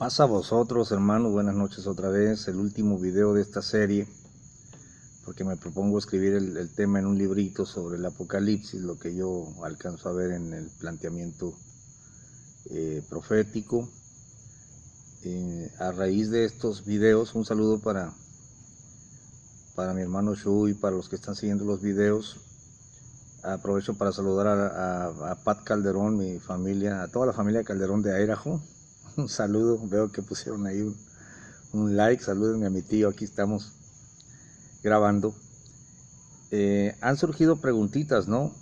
Pasa a vosotros, hermanos, buenas noches otra vez, el último video de esta serie, porque me propongo escribir el tema en un librito sobre el Apocalipsis, lo que yo alcanzo a ver en el planteamiento profético. A raíz de estos videos, un saludo para mi hermano Shu y para los que están siguiendo los videos. Aprovecho para saludar a Pat Calderón, mi familia, a toda la familia Calderón de Airajo. Un saludo, veo que pusieron ahí un like, salúdenme a mi tío, aquí estamos grabando. Han surgido preguntitas, ¿no?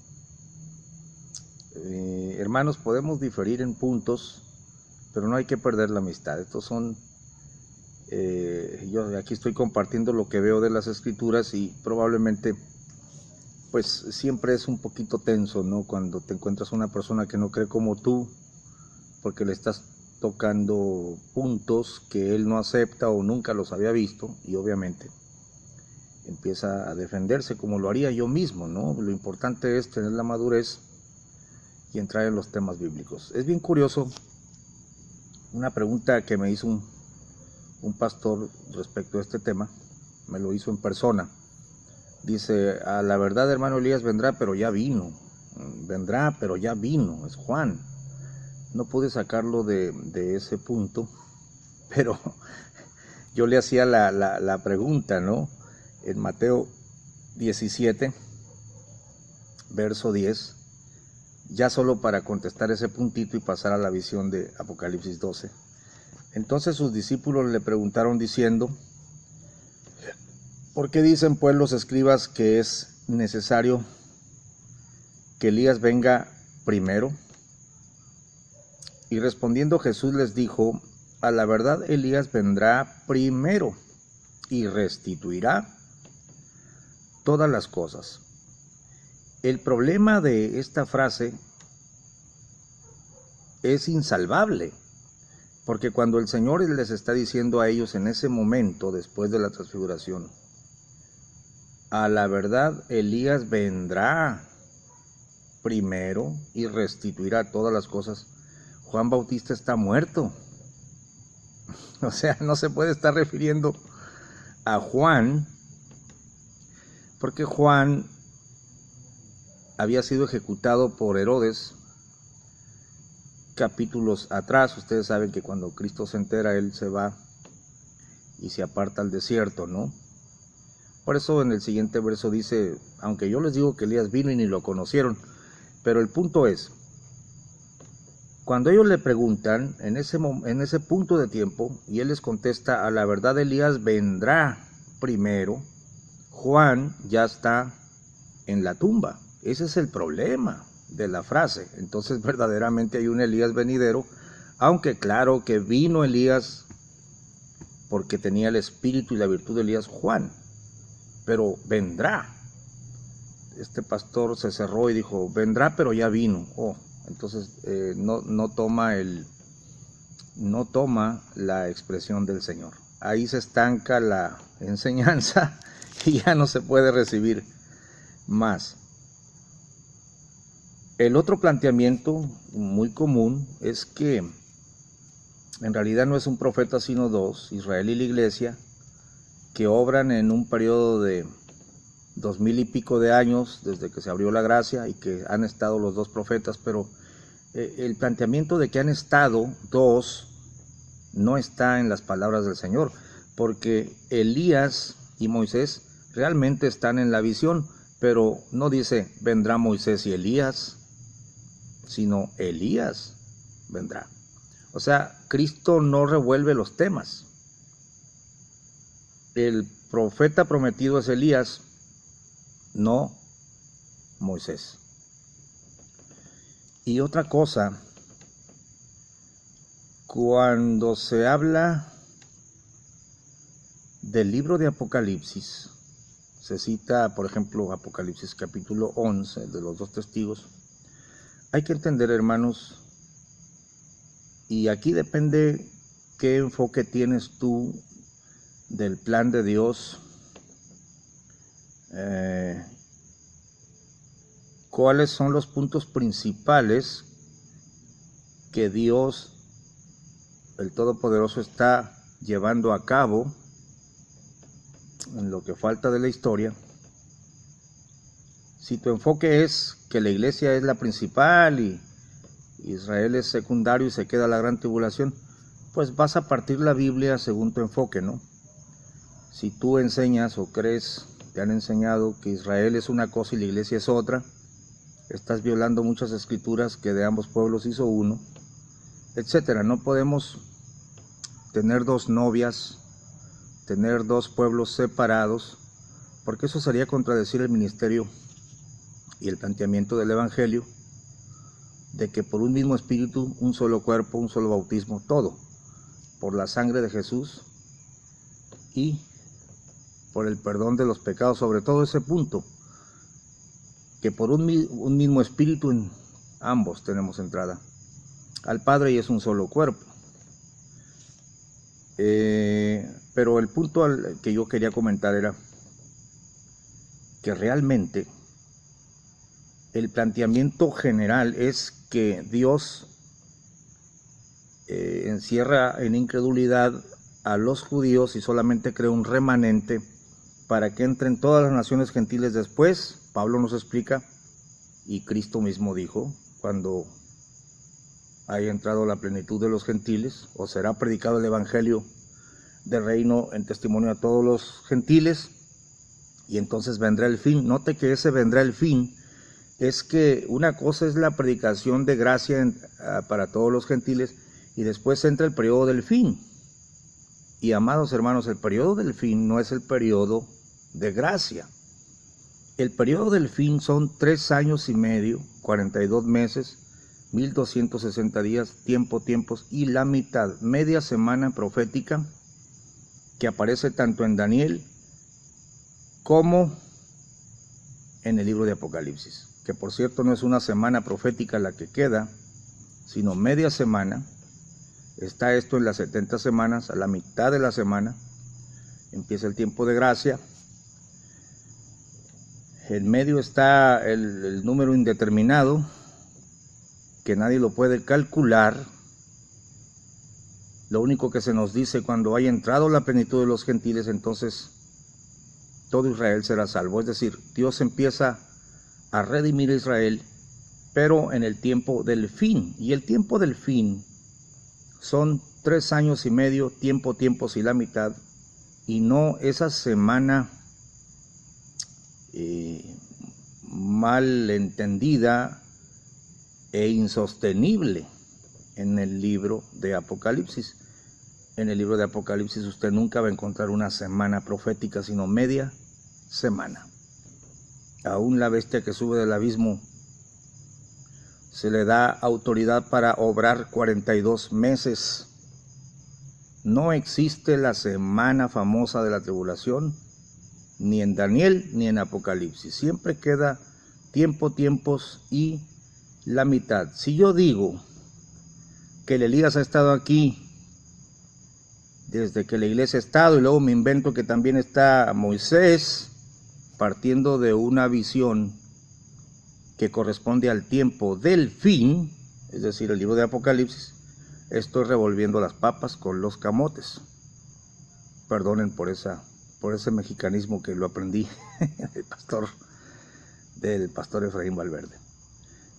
Hermanos, podemos diferir en puntos, pero no hay que perder la amistad. Estos son, yo aquí estoy compartiendo lo que veo de las escrituras y probablemente, pues siempre es un poquito tenso, ¿no? Cuando te encuentras una persona que no cree como tú, porque le estás tocando puntos que él no acepta o nunca los había visto, y obviamente empieza a defenderse como lo haría yo mismo, ¿no? Lo importante es tener la madurez y entrar en los temas bíblicos. Es bien curioso una pregunta que me hizo un pastor respecto a este tema, me lo hizo en persona. Dice: a la verdad, hermano Elías, vendrá, pero ya vino. Vendrá, pero ya vino, es Juan. No pude sacarlo de ese punto, pero yo le hacía la pregunta, ¿no? En Mateo 17, verso 10, ya solo para contestar ese puntito y pasar a la visión de Apocalipsis 12. Entonces sus discípulos le preguntaron diciendo: ¿por qué dicen pues los escribas que es necesario que Elías venga primero? Y respondiendo Jesús les dijo: a la verdad, Elías vendrá primero y restituirá todas las cosas. El problema de esta frase es insalvable, porque cuando el Señor les está diciendo a ellos en ese momento, después de la transfiguración, a la verdad, Elías vendrá primero y restituirá todas las cosas, Juan Bautista está muerto. O sea, no se puede estar refiriendo a Juan, porque Juan había sido ejecutado por Herodes capítulos atrás. Ustedes saben que cuando Cristo se entera, él se va y se aparta al desierto, ¿no? Por eso en el siguiente verso dice: aunque yo les digo que Elías vino y ni lo conocieron. Pero el punto es, cuando ellos le preguntan en ese punto de tiempo, y él les contesta: a la verdad, Elías vendrá primero, Juan ya está en la tumba. Ese es el problema de la frase. Entonces verdaderamente hay un Elías venidero, aunque claro que vino Elías porque tenía el espíritu y la virtud de Elías Juan, pero vendrá. Este pastor se cerró y dijo: vendrá, pero ya vino. Entonces no toma la expresión del Señor. Ahí se estanca la enseñanza y ya no se puede recibir más. El otro planteamiento muy común es que en realidad no es un profeta sino dos, Israel y la iglesia, que obran en un periodo de 2000 y pico de años desde que se abrió la gracia, y que han estado los dos profetas, pero el planteamiento de que han estado dos no está en las palabras del Señor, porque Elías y Moisés realmente están en la visión, pero no dice vendrá Moisés y Elías, sino Elías vendrá. O sea, Cristo no revuelve los temas. El profeta prometido es Elías, no Moisés. Y otra cosa, cuando se habla del libro de Apocalipsis, se cita, por ejemplo, Apocalipsis capítulo 11, de los dos testigos. Hay que entender, hermanos, y aquí depende qué enfoque tienes tú del plan de Dios, cuáles son los puntos principales que Dios el Todopoderoso está llevando a cabo en lo que falta de la historia. Si tu enfoque es que la iglesia es la principal y Israel es secundario y se queda la gran tribulación, pues vas a partir la Biblia según tu enfoque, ¿no? Si tú enseñas o crees, te han enseñado que Israel es una cosa y la iglesia es otra, estás violando muchas escrituras que de ambos pueblos hizo uno, etcétera. No podemos tener dos novias, tener dos pueblos separados, porque eso sería contradecir el ministerio y el planteamiento del Evangelio, de que por un mismo espíritu, un solo cuerpo, un solo bautismo, todo, por la sangre de Jesús y por el perdón de los pecados, sobre todo ese punto, que por un mismo espíritu en ambos tenemos entrada al Padre y es un solo cuerpo. Pero el punto que yo quería comentar era que realmente el planteamiento general es que Dios encierra en incredulidad a los judíos y solamente crea un remanente para que entren todas las naciones gentiles después. Pablo nos explica, y Cristo mismo dijo, cuando haya entrado la plenitud de los gentiles, o será predicado el evangelio del reino en testimonio a todos los gentiles, y entonces vendrá el fin. Note que ese vendrá el fin es que una cosa es la predicación de gracia para todos los gentiles, y después entra el periodo del fin. Y amados hermanos, el periodo del fin no es el periodo de gracia. El periodo del fin son 3 años y medio, 42 meses, 1260 días, tiempos y la mitad, media semana profética, que aparece tanto en Daniel como en el libro de Apocalipsis, que por cierto no es una semana profética la que queda, sino media semana. Está esto en las 70 semanas, a la mitad de la semana empieza el tiempo de gracia. En medio está el número indeterminado, que nadie lo puede calcular. Lo único que se nos dice, cuando haya entrado la plenitud de los gentiles, entonces todo Israel será salvo. Es decir, Dios empieza a redimir a Israel, pero en el tiempo del fin. Y el tiempo del fin son 3 años y medio, tiempos y la mitad, y no esa semana mal entendida e insostenible en el libro de Apocalipsis. En el libro de Apocalipsis usted nunca va a encontrar una semana profética, sino media semana. Aún la bestia que sube del abismo se le da autoridad para obrar 42 meses. No existe la semana famosa de la tribulación, ni en Daniel ni en Apocalipsis. Siempre queda tiempos y la mitad. Si yo digo que el Elías ha estado aquí desde que la iglesia ha estado, y luego me invento que también está Moisés, partiendo de una visión que corresponde al tiempo del fin, es decir, el libro de Apocalipsis, estoy revolviendo las papas con los camotes. Perdonen por ese mexicanismo que lo aprendí del pastor Efraín Valverde.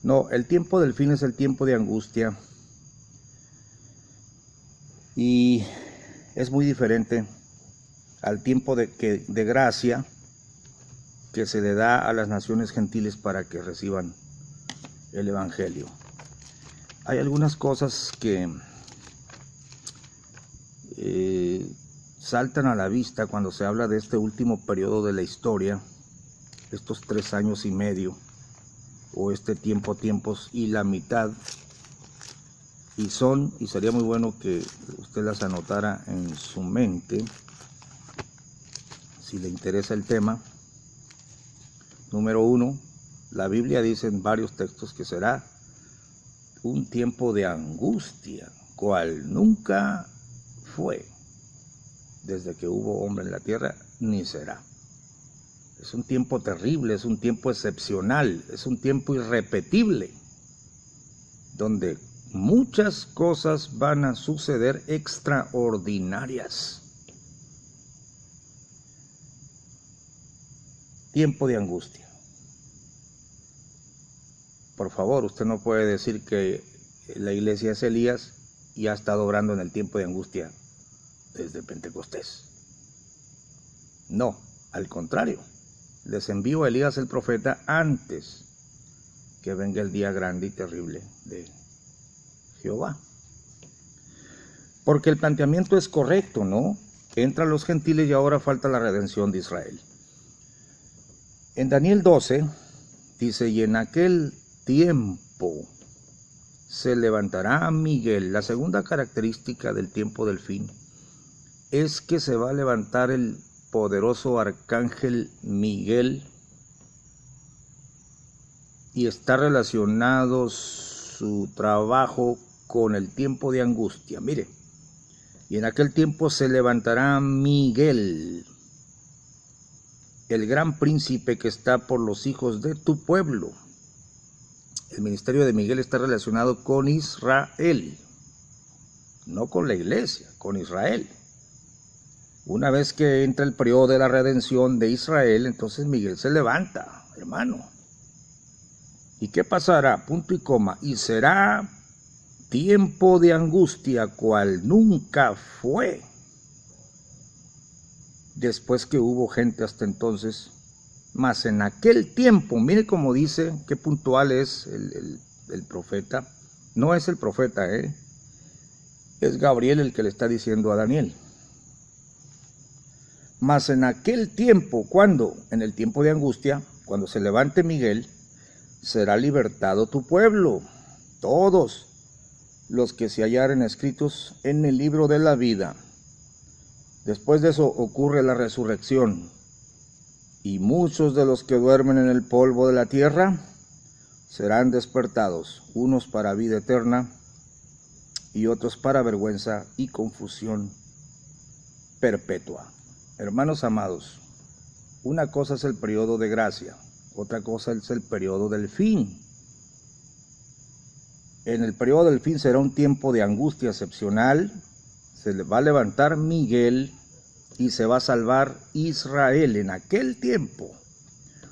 No, el tiempo del fin es el tiempo de angustia, y es muy diferente al tiempo de gracia que se le da a las naciones gentiles para que reciban el evangelio. Hay algunas cosas que saltan a la vista cuando se habla de este último periodo de la historia, estos 3 años y medio, o este tiempos y la mitad, y sería muy bueno que usted las anotara en su mente, si le interesa el tema. Número 1, la Biblia dice en varios textos que será un tiempo de angustia, cual nunca fue desde que hubo hombre en la tierra, ni será. Es un tiempo terrible, es un tiempo excepcional, es un tiempo irrepetible, donde muchas cosas van a suceder extraordinarias. Tiempo de angustia. Por favor, usted no puede decir que la iglesia es Elías y ha estado obrando en el tiempo de angustia desde Pentecostés. No, al contrario, les envío a Elías el profeta antes que venga el día grande y terrible de Jehová. Porque el planteamiento es correcto, ¿no? Entran los gentiles y ahora falta la redención de Israel. En Daniel 12 dice, y en aquel tiempo se levantará Miguel. La segunda característica del tiempo del fin es que se va a levantar el poderoso arcángel Miguel y está relacionado su trabajo con el tiempo de angustia. Mire, y en aquel tiempo se levantará Miguel, el gran príncipe que está por los hijos de tu pueblo. El ministerio de Miguel está relacionado con Israel, no con la iglesia, con Israel. Una vez que entra el periodo de la redención de Israel, entonces Miguel se levanta, hermano. ¿Y qué pasará? Punto y coma. Y será tiempo de angustia cual nunca fue. Después que hubo gente hasta entonces, mas en aquel tiempo, mire cómo dice, qué puntual es el profeta. No es el profeta, es Gabriel el que le está diciendo a Daniel. Mas en aquel tiempo, ¿cuándo? En el tiempo de angustia, cuando se levante Miguel, será libertado tu pueblo, todos los que se hallaren escritos en el libro de la vida. Después de eso ocurre la resurrección, y muchos de los que duermen en el polvo de la tierra serán despertados, unos para vida eterna y otros para vergüenza y confusión perpetua. Hermanos amados, una cosa es el periodo de gracia, otra cosa es el periodo del fin. En el periodo del fin será un tiempo de angustia excepcional. Se le va a levantar Miguel y se va a salvar Israel en aquel tiempo.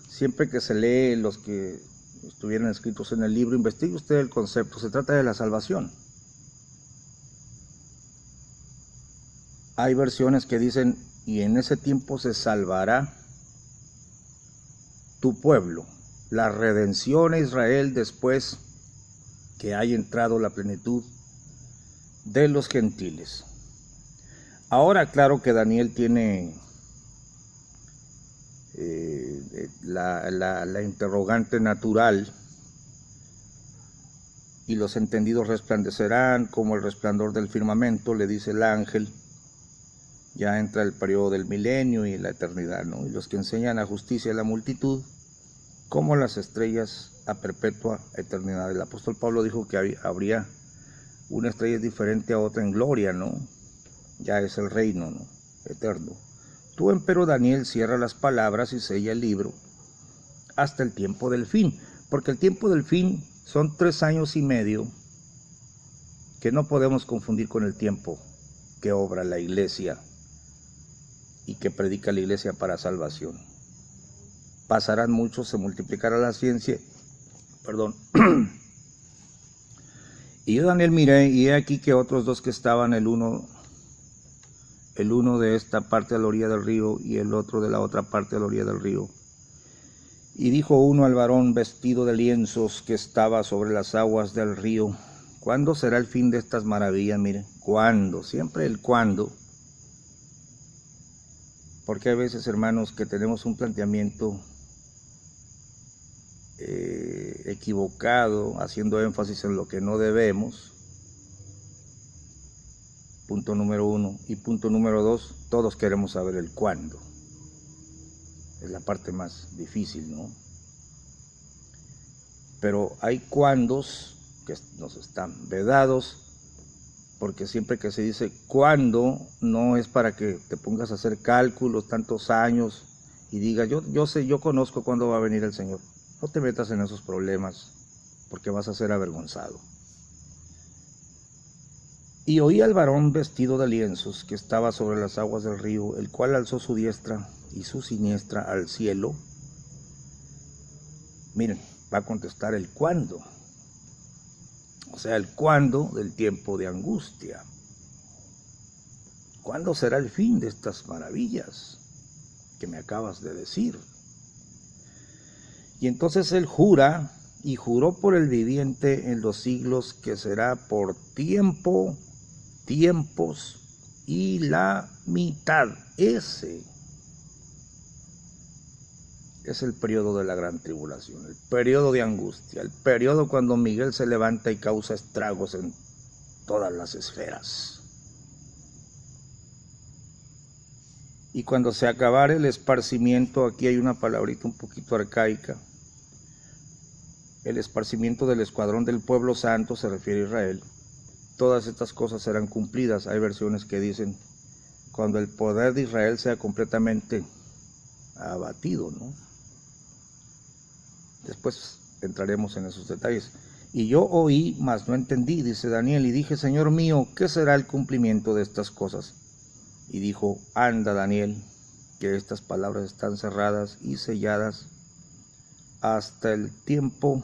Siempre que se lee los que estuvieron escritos en el libro, investigue usted el concepto. Se trata de la salvación. Hay versiones que dicen, y en ese tiempo se salvará tu pueblo, la redención a Israel después que haya entrado la plenitud de los gentiles. Ahora, claro que Daniel tiene la interrogante natural, y los entendidos resplandecerán como el resplandor del firmamento, le dice el ángel. Ya entra el periodo del milenio y la eternidad, ¿no? Y los que enseñan la justicia a la multitud, como las estrellas a perpetua eternidad. El apóstol Pablo dijo que habría una estrella diferente a otra en gloria, ¿no? Ya es el reino, ¿no? Eterno. Tú, empero, Daniel, cierra las palabras y sella el libro hasta el tiempo del fin, porque el tiempo del fin son 3 años y medio que no podemos confundir con el tiempo que obra la iglesia y que predica la iglesia para salvación. Pasarán muchos, se multiplicará la ciencia, y yo, Daniel, miré, y he aquí que otros 2 que estaban, el uno de esta parte a la orilla del río y el otro de la otra parte a la orilla del río. Y dijo uno al varón vestido de lienzos que estaba sobre las aguas del río, ¿cuándo será el fin de estas maravillas? Mire, ¿cuándo? Siempre el cuándo. Porque hay veces, hermanos, que tenemos un planteamiento equivocado, haciendo énfasis en lo que no debemos. Punto número 1. Y punto número 2, todos queremos saber el cuándo. Es la parte más difícil, ¿no? Pero hay cuándos que nos están vedados, porque siempre que se dice cuándo, no es para que te pongas a hacer cálculos tantos años y digas, yo conozco cuándo va a venir el Señor. No te metas en esos problemas, porque vas a ser avergonzado. Y oí al varón vestido de lienzos que estaba sobre las aguas del río, el cual alzó su diestra y su siniestra al cielo. Miren, va a contestar el cuándo. O sea, el cuándo del tiempo de angustia. ¿Cuándo será el fin de estas maravillas que me acabas de decir? Y entonces él jura, y juró por el viviente en los siglos, que será por tiempos y la mitad. Ese es el periodo de la gran tribulación, el periodo de angustia, el periodo cuando Miguel se levanta y causa estragos en todas las esferas. Y cuando se acabare el esparcimiento, aquí hay una palabrita un poquito arcaica, el esparcimiento del escuadrón del pueblo santo se refiere a Israel. Todas estas cosas serán cumplidas. Hay versiones que dicen cuando el poder de Israel sea completamente abatido, ¿no? Después entraremos en esos detalles. Y yo oí, mas no entendí, dice Daniel, y dije, Señor mío, ¿qué será el cumplimiento de estas cosas? Y dijo, anda, Daniel, que estas palabras están cerradas y selladas hasta el tiempo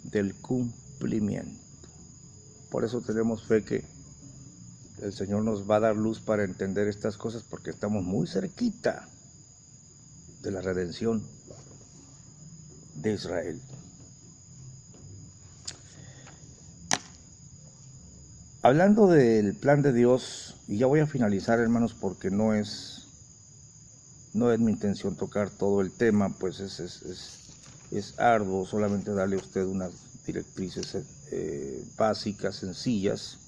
del cumplimiento. Por eso tenemos fe que el Señor nos va a dar luz para entender estas cosas, porque estamos muy cerquita de la redención de Israel. Hablando del plan de Dios, y ya voy a finalizar, hermanos, porque no es mi intención tocar todo el tema, pues es arduo solamente darle a usted unas directrices básicas, sencillas.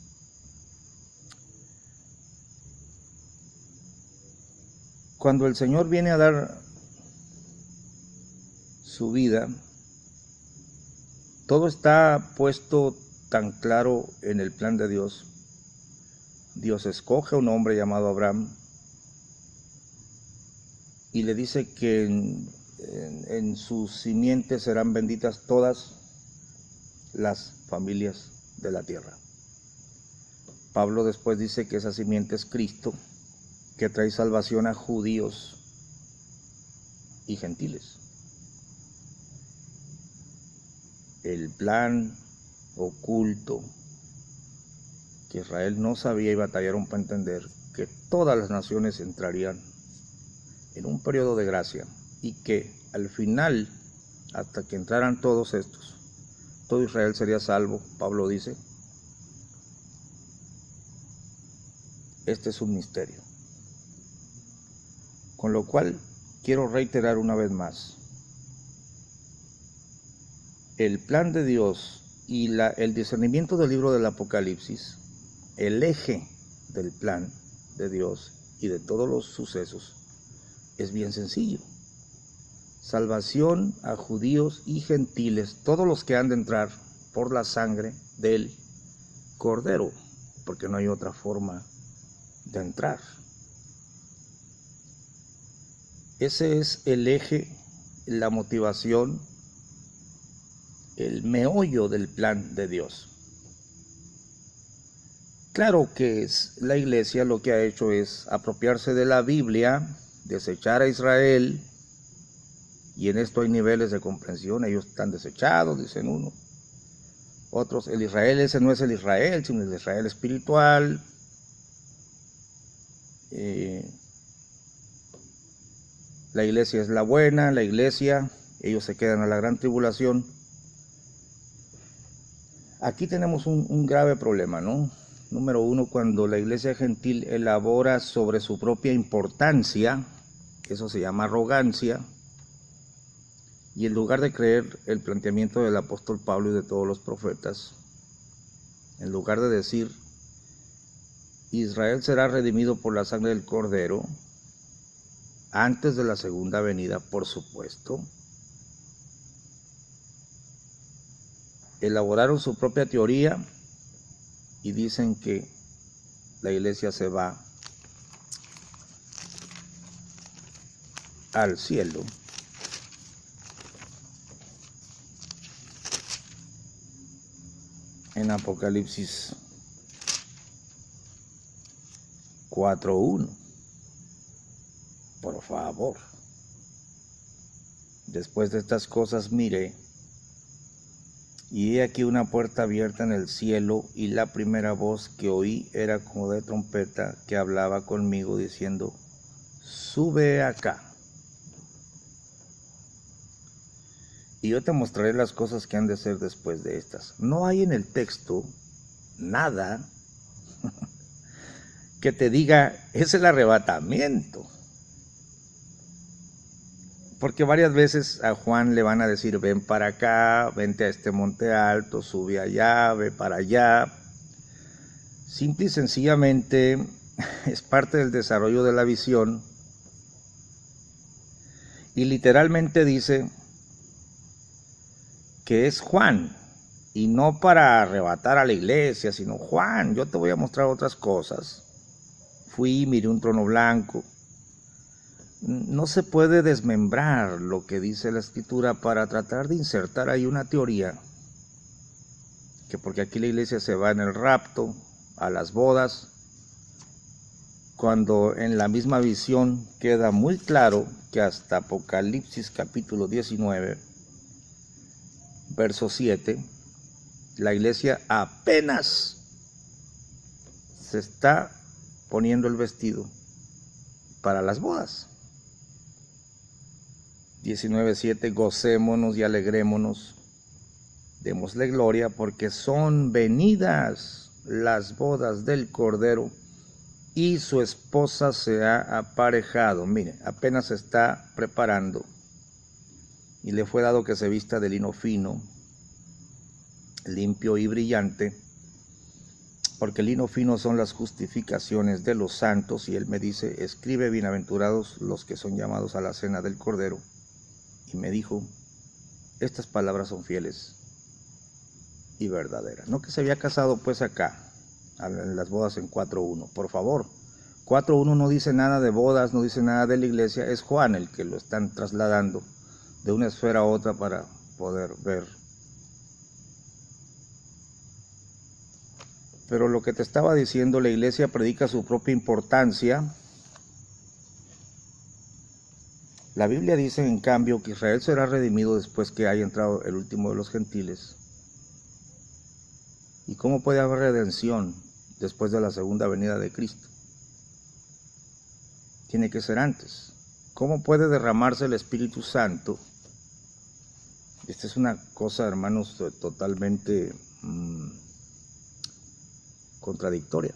Cuando el Señor viene a dar su vida, todo está puesto tan claro en el plan de Dios. Dios escoge a un hombre llamado Abraham y le dice que en sus simientes serán benditas todas las familias de la tierra. Pablo después dice que esa simiente es Cristo, que trae salvación a judíos y gentiles. El plan oculto que Israel no sabía y batallaron para entender, que todas las naciones entrarían en un periodo de gracia y que al final, hasta que entraran todos estos, todo Israel sería salvo. Pablo dice, este es un misterio. Con lo cual, quiero reiterar una vez más, el plan de Dios y el discernimiento del libro del Apocalipsis, el eje del plan de Dios y de todos los sucesos, es bien sencillo. Salvación a judíos y gentiles, todos los que han de entrar por la sangre del Cordero, porque no hay otra forma de entrar. Ese es el eje, la motivación, el meollo del plan de Dios. Claro que la iglesia lo que ha hecho es apropiarse de la Biblia, desechar a Israel, y en esto hay niveles de comprensión. Ellos están desechados, dicen uno. Otros, el Israel ese no es el Israel, sino el Israel espiritual. La iglesia es la buena, la iglesia, ellos se quedan a la gran tribulación. Aquí tenemos un grave problema, ¿no? Número uno, cuando la iglesia gentil elabora sobre su propia importancia, eso se llama arrogancia, y en lugar de creer el planteamiento del apóstol Pablo y de todos los profetas, en lugar de decir, Israel será redimido por la sangre del Cordero, antes de la segunda venida, por supuesto, elaboraron su propia teoría y dicen que la iglesia se va al cielo en Apocalipsis 4:1. Por favor. Después de estas cosas miré, y he aquí una puerta abierta en el cielo, y la primera voz que oí era como de trompeta, que hablaba conmigo diciendo: sube acá, y yo te mostraré las cosas que han de ser después de estas. No hay en el texto nada que te diga, es el arrebatamiento. Porque varias veces a Juan le van a decir, ven para acá, vente a este monte alto, sube allá, ve para allá. Simple y sencillamente es parte del desarrollo de la visión. Y literalmente dice que es Juan, y no para arrebatar a la iglesia, sino Juan, yo te voy a mostrar otras cosas. Fui y miré un trono blanco. No se puede desmembrar lo que dice la Escritura para tratar de insertar ahí una teoría, que porque aquí la iglesia se va en el rapto, a las bodas, cuando en la misma visión queda muy claro que hasta Apocalipsis capítulo 19, verso 7, la iglesia apenas se está poniendo el vestido para las bodas. 19:7, gocémonos y alegrémonos, démosle gloria, porque son venidas las bodas del Cordero y su esposa se ha aparejado. Mire, apenas se está preparando, y le fue dado que se vista de lino fino, limpio y brillante, porque el lino fino son las justificaciones de los santos. Y él me dice, escribe, bienaventurados los que son llamados a la cena del Cordero. Y me dijo, estas palabras son fieles y verdaderas. No que se había casado pues acá, en las bodas en 4:1. Por favor, 4:1 no dice nada de bodas, no dice nada de la iglesia. Es Juan el que lo están trasladando de una esfera a otra para poder ver. Pero lo que te estaba diciendo, la iglesia predica su propia importancia. La Biblia dice, en cambio, que Israel será redimido después que haya entrado el último de los gentiles. ¿Y cómo puede haber redención después de la segunda venida de Cristo? Tiene que ser antes. ¿Cómo puede derramarse el Espíritu Santo? Esta es una cosa, hermanos, totalmente contradictoria.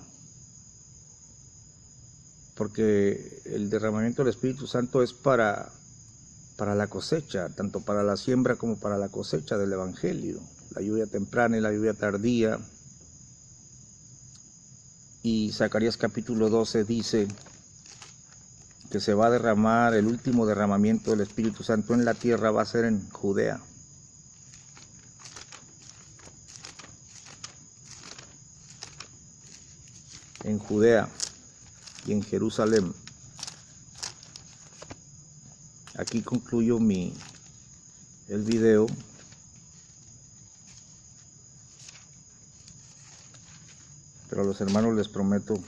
Porque el derramamiento del Espíritu Santo es para la cosecha, tanto para la siembra como para la cosecha del Evangelio. La lluvia temprana y la lluvia tardía. Y Zacarías capítulo 12 dice que se va a derramar, el último derramamiento del Espíritu Santo en la tierra va a ser en Judea. En Judea y en Jerusalén. Aquí concluyo el video. Pero a los hermanos les prometo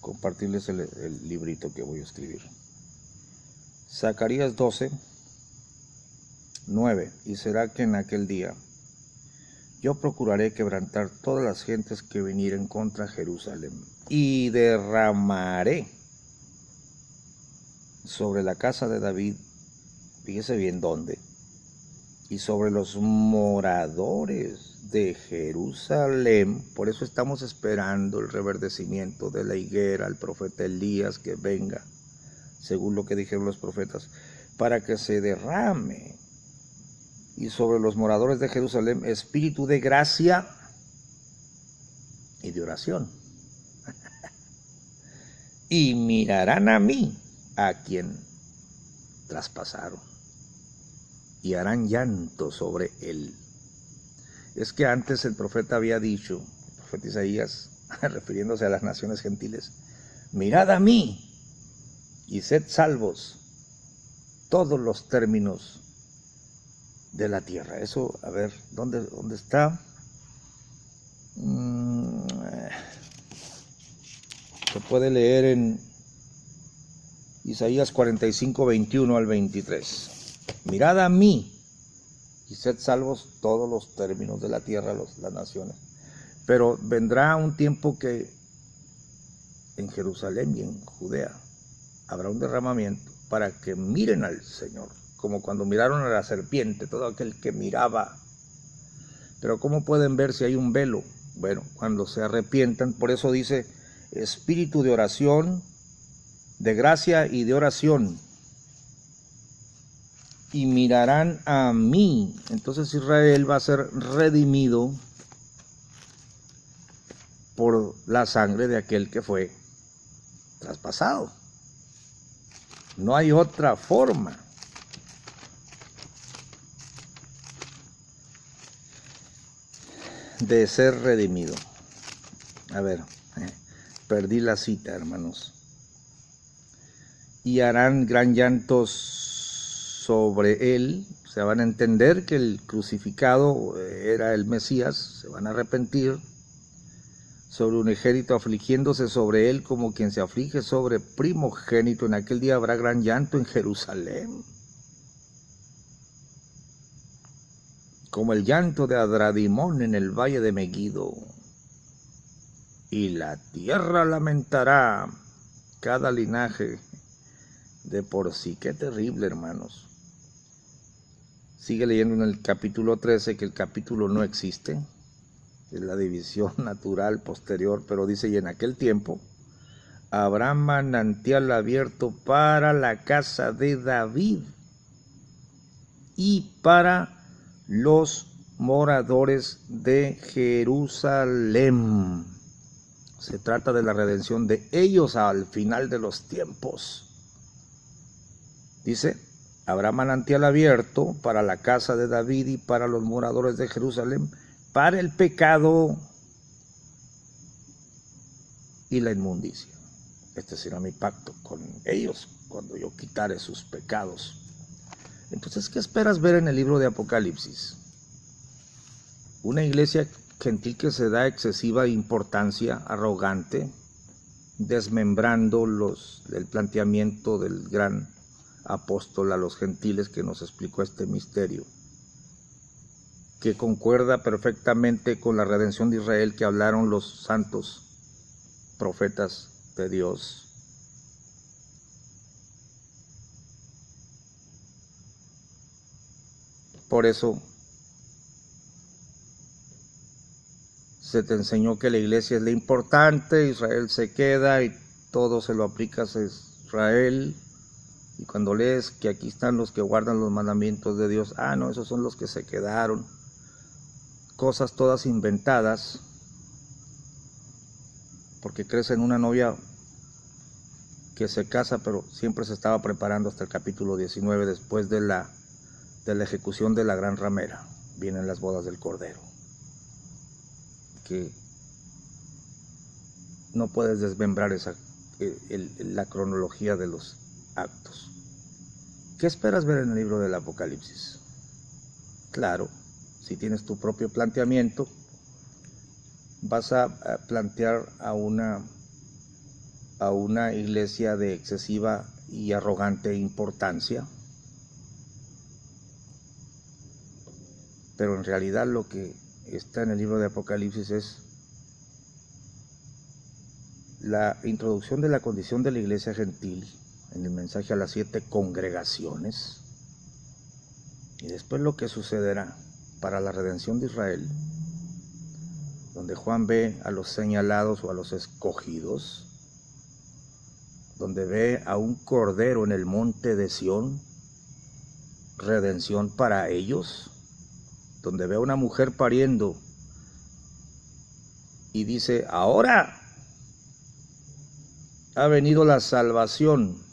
compartirles el librito que voy a escribir. Zacarías 12:9. Y será que en aquel día yo procuraré quebrantar todas las gentes que vinieren contra Jerusalén, y derramaré sobre la casa de David, fíjese bien dónde, y sobre los moradores de Jerusalén. Por eso estamos esperando el reverdecimiento de la higuera, el profeta Elías que venga, según lo que dijeron los profetas, para que se derrame. Y sobre los moradores de Jerusalén, espíritu de gracia y de oración. Y mirarán a mí, a quien traspasaron, y harán llanto sobre él. Es que antes el profeta había dicho, el profeta Isaías, refiriéndose a las naciones gentiles, mirad a mí y sed salvos todos los términos de la tierra. Eso, a ver, ¿dónde está? Se puede leer en Isaías 45, 21 al 23. Mirad a mí y sed salvos todos los términos de la tierra, las naciones. Pero vendrá un tiempo que en Jerusalén y en Judea habrá un derramamiento para que miren al Señor, como cuando miraron a la serpiente, todo aquel que miraba. Pero ¿cómo pueden ver si hay un velo? Bueno, cuando se arrepientan. Por eso dice espíritu de oración, de gracia y de oración, y mirarán a mí. Entonces Israel va a ser redimido por la sangre de aquel que fue traspasado. No hay otra forma. De ser redimido. A ver, perdí la cita, hermanos. Y harán gran llanto sobre él. Se van a entender que el crucificado era el Mesías. Se van a arrepentir. Sobre unigénito afligiéndose sobre él como quien se aflige sobre primogénito. En aquel día habrá gran llanto en Jerusalén, como el llanto de Adradimón en el valle de Megido. Y la tierra lamentará cada linaje de por sí. Qué terrible, hermanos. Sigue leyendo en el capítulo 13 que el capítulo no existe. Es la división natural posterior, pero dice, y en aquel tiempo habrá manantial abierto para la casa de David y para los moradores de Jerusalén. Se trata de la redención de ellos al final de los tiempos. Dice, habrá manantial abierto para la casa de David y para los moradores de Jerusalén, para el pecado y la inmundicia. Este será mi pacto con ellos cuando yo quitare sus pecados. Entonces, ¿qué esperas ver en el libro de Apocalipsis? Una iglesia gentil que se da excesiva importancia, arrogante, desmembrando el planteamiento del gran apóstol a los gentiles que nos explicó este misterio, que concuerda perfectamente con la redención de Israel que hablaron los santos profetas de Dios. Por eso se te enseñó que la iglesia es la importante, Israel se queda y todo se lo aplicas a Israel. Y cuando lees que aquí están los que guardan los mandamientos de Dios, no, esos son los que se quedaron. Cosas todas inventadas, porque crees en una novia que se casa, pero siempre se estaba preparando hasta el capítulo 19, después de la ejecución de la gran ramera. Vienen las bodas del Cordero. Que no puedes desmembrar la cronología de los actos. ¿Qué esperas ver en el libro del Apocalipsis? Claro, si tienes tu propio planteamiento, vas a plantear a una iglesia de excesiva y arrogante importancia, pero en realidad lo que está en el libro de Apocalipsis es la introducción de la condición de la iglesia gentil en el mensaje a las 7 congregaciones, y después lo que sucederá para la redención de Israel, donde Juan ve a los señalados o a los escogidos, donde ve a un cordero en el monte de Sión, redención para ellos, donde ve a una mujer pariendo y dice, ahora ha venido la salvación,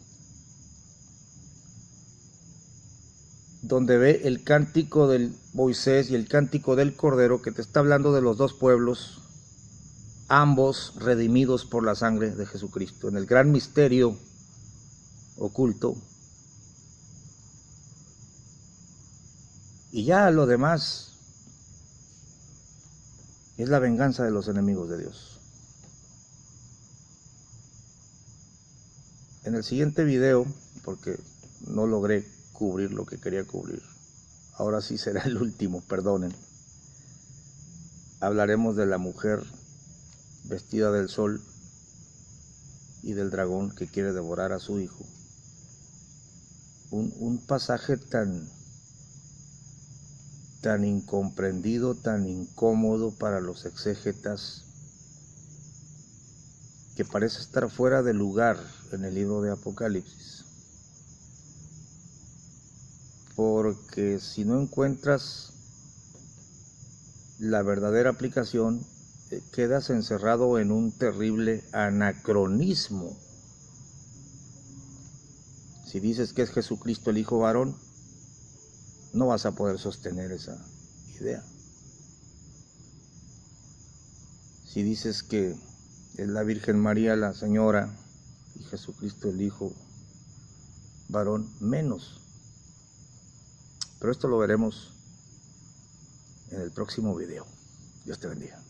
donde ve el cántico del Moisés y el cántico del Cordero, que te está hablando de los dos pueblos, ambos redimidos por la sangre de Jesucristo, en el gran misterio oculto. Y ya lo demás es la venganza de los enemigos de Dios. En el siguiente video, porque no logré cubrir lo que quería cubrir, ahora sí será el último, perdonen, hablaremos de la mujer vestida del sol y del dragón que quiere devorar a su hijo. Un pasaje tan incomprendido, tan incómodo para los exégetas, que parece estar fuera de lugar en el libro de Apocalipsis. Porque si no encuentras la verdadera aplicación, quedas encerrado en un terrible anacronismo. Si dices que es Jesucristo el Hijo varón, no vas a poder sostener esa idea. Si dices que es la Virgen María la Señora y Jesucristo el Hijo varón, menos. Pero esto lo veremos en el próximo video. Dios te bendiga.